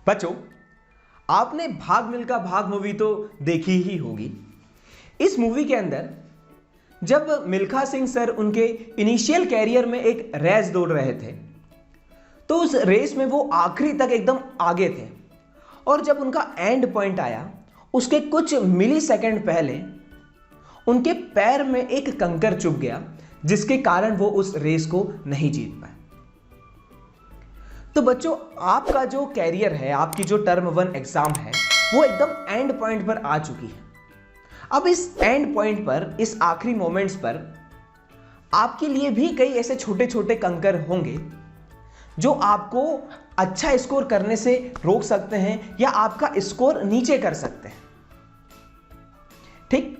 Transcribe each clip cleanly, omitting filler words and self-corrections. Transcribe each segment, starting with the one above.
बच्चों, आपने भाग मिल्खा भाग मूवी तो देखी ही होगी। इस मूवी के अंदर जब मिल्खा सिंह सर उनके इनिशियल कैरियर में एक रेस दौड़ रहे थे, तो उस रेस में वो आखिरी तक एकदम आगे थे और जब उनका एंड पॉइंट आया, उसके कुछ मिली सेकेंड पहले उनके पैर में एक कंकर चुभ गया, जिसके कारण वो उस रेस को नहीं जीत पाए। तो बच्चों, आपका जो कैरियर है, आपकी जो टर्म 1 एग्जाम है, वो एकदम एंड पॉइंट पर आ चुकी है। अब इस एंड पॉइंट पर, इस आखिरी मोमेंट्स पर आपके लिए भी कई ऐसे छोटे छोटे कंकर होंगे जो आपको अच्छा स्कोर करने से रोक सकते हैं या आपका स्कोर नीचे कर सकते हैं। ठीक,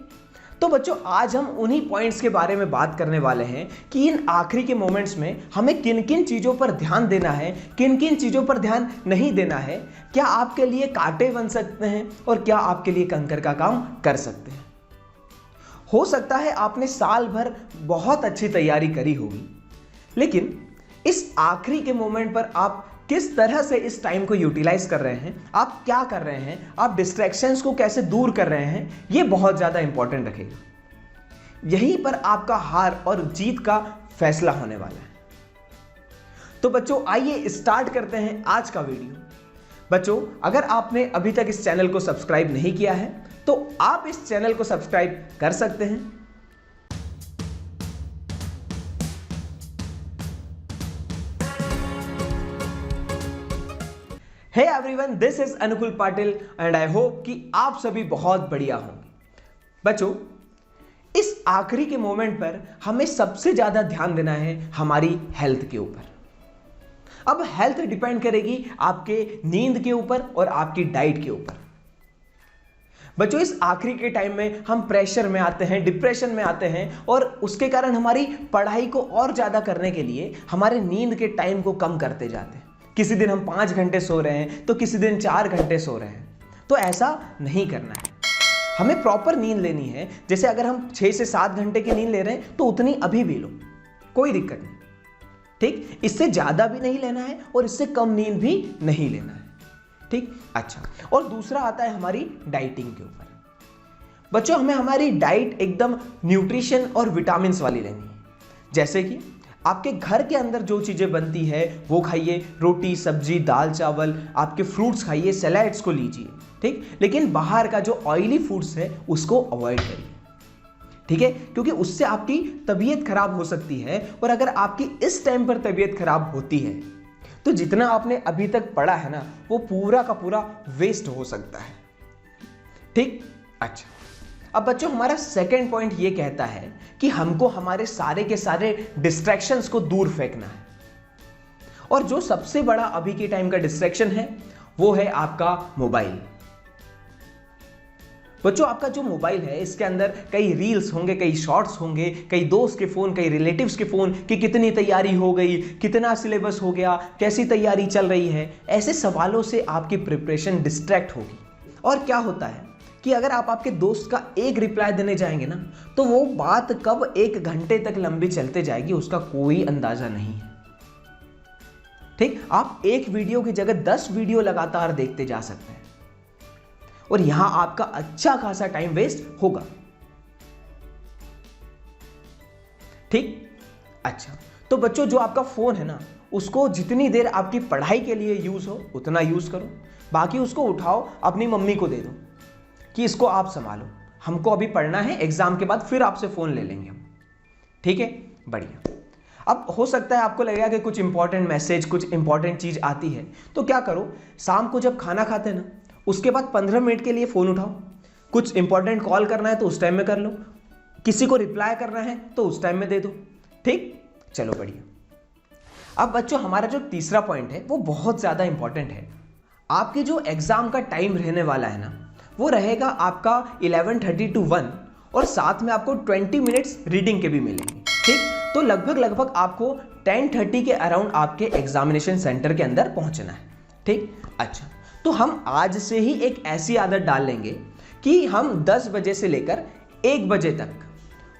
तो बच्चों, आज हम उन्हीं पॉइंट्स के बारे में बात करने वाले हैं कि इन आखिरी के मोमेंट्स में हमें किन किन चीज़ों पर ध्यान देना है, किन किन चीज़ों पर ध्यान नहीं देना है, क्या आपके लिए कांटे बन सकते हैं और क्या आपके लिए कंकर का काम कर सकते हैं। हो सकता है आपने साल भर बहुत अच्छी तैयारी करी होगी, लेकिन इस आखिरी के मोमेंट पर आप किस तरह से इस टाइम को यूटिलाइज कर रहे हैं, आप क्या कर रहे हैं, आप डिस्ट्रैक्शंस को कैसे दूर कर रहे हैं, ये बहुत ज़्यादा इंपॉर्टेंट रखेगा। यहीं पर आपका हार और जीत का फैसला होने वाला है। तो बच्चों, आइए स्टार्ट करते हैं आज का वीडियो। बच्चों, अगर आपने अभी तक इस चैनल को सब्सक्राइब नहीं किया है तो आप इस चैनल को सब्सक्राइब कर सकते हैं। Hey everyone, this is Anukul Patil and I hope कि आप सभी बहुत बढ़िया होंगे। बच्चों, इस आखिरी के मोमेंट पर हमें सबसे ज्यादा ध्यान देना है हमारी हेल्थ के ऊपर। अब हेल्थ डिपेंड करेगी आपके नींद के ऊपर और आपकी डाइट के ऊपर। बच्चों, इस आखिरी के टाइम में हम प्रेशर में आते हैं, डिप्रेशन में आते हैं और उसके कारण हमारी पढ़ाई को और ज्यादा करने के लिए हमारे नींद के टाइम को कम करते जाते हैं। किसी दिन हम 5 घंटे सो रहे हैं तो किसी दिन 4 घंटे सो रहे हैं। तो ऐसा नहीं करना है, हमें प्रॉपर नींद लेनी है। जैसे अगर हम 6 से 7 घंटे की नींद ले रहे हैं तो उतनी अभी भी लो, कोई दिक्कत नहीं। ठीक, इससे ज्यादा भी नहीं लेना है और इससे कम नींद भी नहीं लेना है। ठीक, अच्छा। और दूसरा आता है हमारी डाइटिंग के ऊपर। बच्चों, हमें हमारी डाइट एकदम न्यूट्रिशन और विटामिन्स वाली लेनी है। जैसे कि आपके घर के अंदर जो चीज़ें बनती है वो खाइए, रोटी सब्जी दाल चावल, आपके फ्रूट्स खाइए, सैलेड्स को लीजिए। ठीक, लेकिन बाहर का जो ऑयली फूड्स है उसको अवॉइड करिए। ठीक है, क्योंकि उससे आपकी तबीयत खराब हो सकती है और अगर आपकी इस टाइम पर तबीयत खराब होती है तो जितना आपने अभी तक पढ़ा है ना, वो पूरा का पूरा वेस्ट हो सकता है। ठीक, अच्छा। अब बच्चों, हमारा सेकंड पॉइंट ये कहता है कि हमको हमारे सारे के सारे डिस्ट्रैक्शंस को दूर फेंकना है। और जो सबसे बड़ा अभी के टाइम का डिस्ट्रैक्शन है वो है आपका मोबाइल। बच्चों, आपका जो मोबाइल है इसके अंदर कई रील्स होंगे, कई शॉर्ट्स होंगे, कई दोस्त के फोन, कई रिलेटिव्स के फोन कि कितनी तैयारी हो गई, कितना सिलेबस हो गया, कैसी तैयारी चल रही है। ऐसे सवालों से आपकी प्रिपरेशन डिस्ट्रैक्ट होगी। और क्या होता है कि अगर आप आपके दोस्त का एक रिप्लाई देने जाएंगे ना, तो वो बात कब 1 घंटे तक लंबी चलते जाएगी उसका कोई अंदाजा नहीं है। ठीक, आप एक वीडियो की जगह 10 वीडियो लगातार देखते जा सकते हैं और यहां आपका अच्छा खासा टाइम वेस्ट होगा। ठीक, अच्छा। तो बच्चों, जो आपका फोन है ना, उसको जितनी देर आपकी पढ़ाई के लिए यूज हो उतना यूज करो, बाकी उसको उठाओ अपनी मम्मी को दे दो कि इसको आप संभालो, हमको अभी पढ़ना है, एग्जाम के बाद फिर आपसे फोन ले लेंगे हम। ठीक है, बढ़िया। अब हो सकता है आपको लगेगा कि कुछ इंपॉर्टेंट मैसेज, कुछ इंपॉर्टेंट चीज आती है, तो क्या करो, शाम को जब खाना खाते हैं ना, उसके बाद 15 मिनट के लिए फोन उठाओ। कुछ इंपॉर्टेंट कॉल करना है तो उस टाइम में कर लो, किसी को रिप्लाई करना है तो उस टाइम में दे दो। ठीक, चलो बढ़िया। अब बच्चों, हमारा जो तीसरा पॉइंट है वो बहुत ज्यादा इंपॉर्टेंट है। आपके जो एग्जाम का टाइम रहने वाला है ना, वो रहेगा आपका 11:30 to 1 और साथ में आपको 20 मिनट्स रीडिंग के भी मिलेंगे। ठीक, तो लगभग आपको 10:30 के अराउंड आपके एग्जामिनेशन सेंटर के अंदर पहुंचना है। ठीक, अच्छा। तो हम आज से ही एक ऐसी आदत डाल लेंगे कि हम 10 बजे से लेकर 1 बजे तक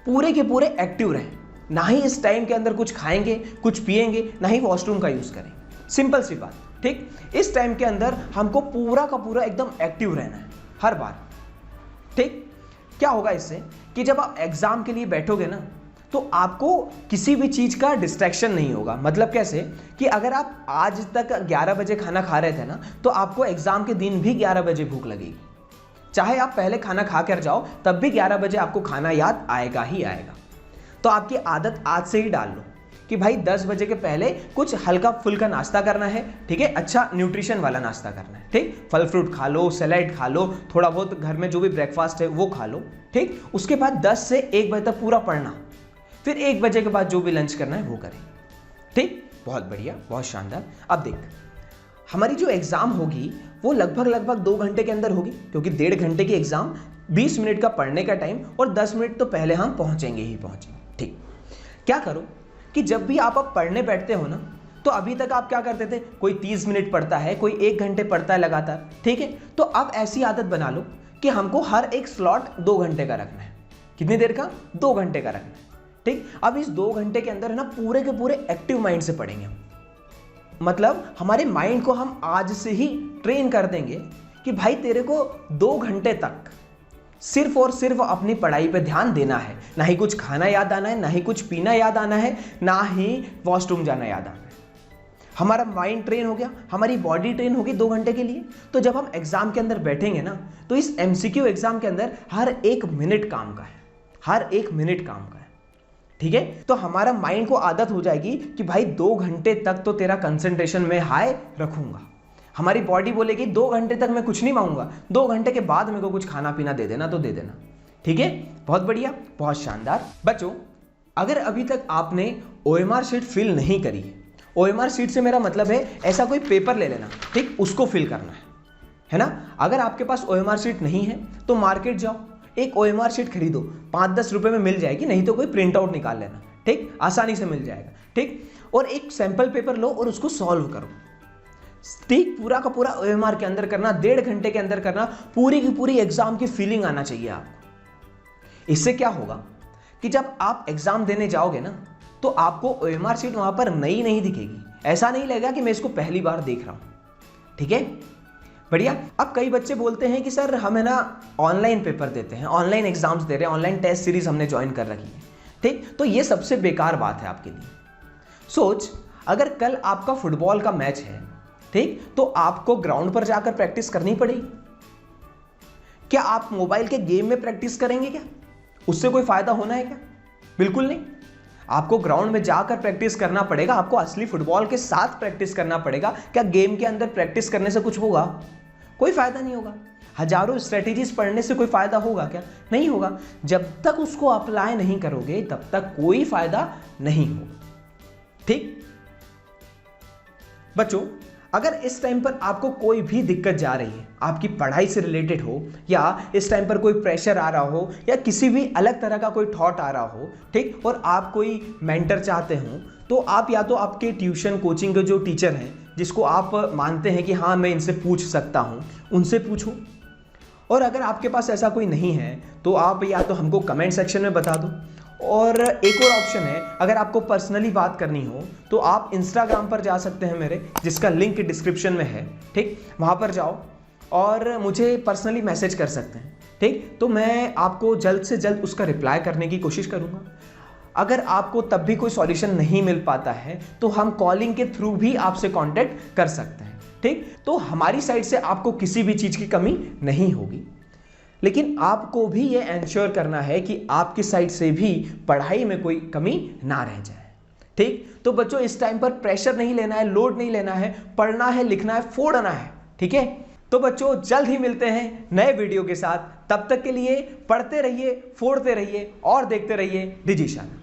पूरे के पूरे एक्टिव रहें। ना ही इस टाइम के अंदर कुछ खाएंगे, कुछ पिएंगे, ना ही वॉशरूम का यूज करें। सिंपल सी बात। ठीक, इस टाइम के अंदर हमको पूरा का पूरा एकदम एक्टिव रहना है हर बार। ठीक, क्या होगा इससे कि जब आप एग्जाम के लिए बैठोगे ना तो आपको किसी भी चीज का डिस्ट्रैक्शन नहीं होगा। मतलब कैसे कि अगर आप आज तक 11 बजे खाना खा रहे थे ना तो आपको एग्जाम के दिन भी 11 बजे भूख लगेगी। चाहे आप पहले खाना खा कर जाओ तब भी 11 बजे आपको खाना याद आएगा ही आएगा। तो आपकी आदत आज से ही डाल लो कि भाई 10 बजे के पहले कुछ हल्का फुल्का नाश्ता करना है। ठीक है, अच्छा न्यूट्रिशन वाला नाश्ता करना है। ठीक, फल फ्रूट खा लो, सैलेड खा लो, थोड़ा बहुत घर में जो भी ब्रेकफास्ट है वो खा लो। ठीक, उसके बाद 10 से 1 बजे तक पूरा पढ़ना, फिर 1 बजे के बाद जो भी लंच करना है वो करें। ठीक, बहुत बढ़िया, बहुत शानदार। अब देख, हमारी जो एग्जाम होगी वो लगभग 2 घंटे के अंदर होगी, क्योंकि 1.5 घंटे की एग्जाम, 20 मिनट का पढ़ने का टाइम और 10 मिनट तो पहले हम पहुंचेंगे ही पहुंचेंगे। ठीक, क्या करो कि जब भी आप पढ़ने बैठते हो ना तो अभी तक आप क्या करते थे, कोई 30 मिनट पढ़ता है, कोई 1 घंटे पढ़ता है लगातार। ठीक है, तो अब ऐसी आदत बना लो कि हमको हर एक स्लॉट 2 घंटे का रखना है। कितनी देर का? 2 घंटे का रखना है। ठीक, अब इस 2 घंटे के अंदर है ना पूरे के पूरे एक्टिव माइंड से पढ़ेंगे। मतलब हमारे माइंड को हम आज से ही ट्रेन कर देंगे कि भाई तेरे को 2 घंटे तक सिर्फ और सिर्फ अपनी पढ़ाई पे ध्यान देना है। ना ही कुछ खाना याद आना है, ना ही कुछ पीना याद आना है, ना ही वॉशरूम जाना याद आना है। हमारा माइंड ट्रेन हो गया, हमारी बॉडी ट्रेन होगी 2 घंटे के लिए। तो जब हम एग्जाम के अंदर बैठेंगे ना तो इस MCQ एग्जाम के अंदर हर 1 मिनट काम का है, हर 1 मिनट काम का है। ठीक है, तो हमारा माइंड को आदत हो जाएगी कि भाई 2 घंटे तक तो तेरा कंसंट्रेशन में हाई रखूंगा। हमारी बॉडी बोलेगी 2 घंटे तक मैं कुछ नहीं मांगूंगा, 2 घंटे के बाद मेरे को कुछ खाना पीना दे देना तो दे देना। ठीक है, बहुत बढ़िया, बहुत शानदार। बच्चों, अगर अभी तक आपने OMR शीट फिल नहीं करी है, OMR शीट से मेरा मतलब है ऐसा कोई पेपर ले लेना, ठीक, उसको फिल करना है ना। अगर आपके पास OMR शीट नहीं है तो मार्केट जाओ, एक OMR शीट खरीदो, 5-10 रुपए में मिल जाएगी, नहीं तो कोई प्रिंट आउट निकाल लेना। ठीक, आसानी से मिल जाएगा। ठीक, और एक सैंपल पेपर लो और उसको सॉल्व करो। ठीक, पूरा का पूरा OMR के अंदर करना, 1.5 घंटे के अंदर करना, पूरी की पूरी एग्जाम की फीलिंग आना चाहिए आपको। इससे क्या होगा कि जब आप एग्जाम देने जाओगे ना तो आपको OMR शीट वहां पर नई नहीं दिखेगी। ऐसा नहीं लगेगा कि मैं इसको पहली बार देख रहा हूं। ठीक है, बढ़िया। अब कई बच्चे बोलते हैं कि सर हम है ना ऑनलाइन पेपर देते हैं, ऑनलाइन एग्जाम्स दे रहे हैं, ऑनलाइन टेस्ट सीरीज हमने ज्वाइन कर रखी है। ठीक, तो ये सबसे बेकार बात है आपके लिए। सोच, अगर कल आपका फुटबॉल का मैच है, ठीक, तो आपको ग्राउंड पर जाकर प्रैक्टिस करनी पड़ेगी। क्या आप मोबाइल के गेम में प्रैक्टिस करेंगे? क्या उससे कोई फायदा होना है क्या? बिल्कुल नहीं। आपको ग्राउंड में जाकर प्रैक्टिस करना पड़ेगा, आपको असली फुटबॉल के साथ प्रैक्टिस करना पड़ेगा। क्या गेम के अंदर प्रैक्टिस करने से कुछ होगा? कोई फायदा नहीं होगा। हजारों स्ट्रेटेजीज पढ़ने से कोई फायदा होगा क्या? नहीं होगा। जब तक उसको अप्लाई नहीं करोगे तब तक कोई फायदा नहीं होगा। ठीक बच्चों, अगर इस टाइम पर आपको कोई भी दिक्कत जा रही है, आपकी पढ़ाई से रिलेटेड हो या इस टाइम पर कोई प्रेशर आ रहा हो या किसी भी अलग तरह का कोई थॉट आ रहा हो, ठीक, और आप कोई मेंटर चाहते हो, तो आप या तो आपके ट्यूशन कोचिंग के जो टीचर हैं जिसको आप मानते हैं कि हाँ मैं इनसे पूछ सकता हूँ, उनसे पूछो। और अगर आपके पास ऐसा कोई नहीं है तो आप या तो हमको कमेंट सेक्शन में बता दो, और एक और ऑप्शन है, अगर आपको पर्सनली बात करनी हो तो आप इंस्टाग्राम पर जा सकते हैं मेरे, जिसका लिंक डिस्क्रिप्शन में है। ठीक, वहाँ पर जाओ और मुझे पर्सनली मैसेज कर सकते हैं। ठीक, तो मैं आपको जल्द से जल्द उसका रिप्लाई करने की कोशिश करूँगा। अगर आपको तब भी कोई सॉल्यूशन नहीं मिल पाता है तो हम कॉलिंग के थ्रू भी आपसे कांटेक्ट कर सकते हैं। ठीक, तो हमारी साइड से आपको किसी भी चीज़ की कमी नहीं होगी, लेकिन आपको भी ये एंश्योर करना है कि आपकी साइड से भी पढ़ाई में कोई कमी ना रह जाए। ठीक, तो बच्चों इस टाइम पर प्रेशर नहीं लेना है, लोड नहीं लेना है, पढ़ना है, लिखना है, फोड़ना है। ठीक है, तो बच्चों जल्द ही मिलते हैं नए वीडियो के साथ। तब तक के लिए पढ़ते रहिए, फोड़ते रहिए और देखते रहिए डिजिशन।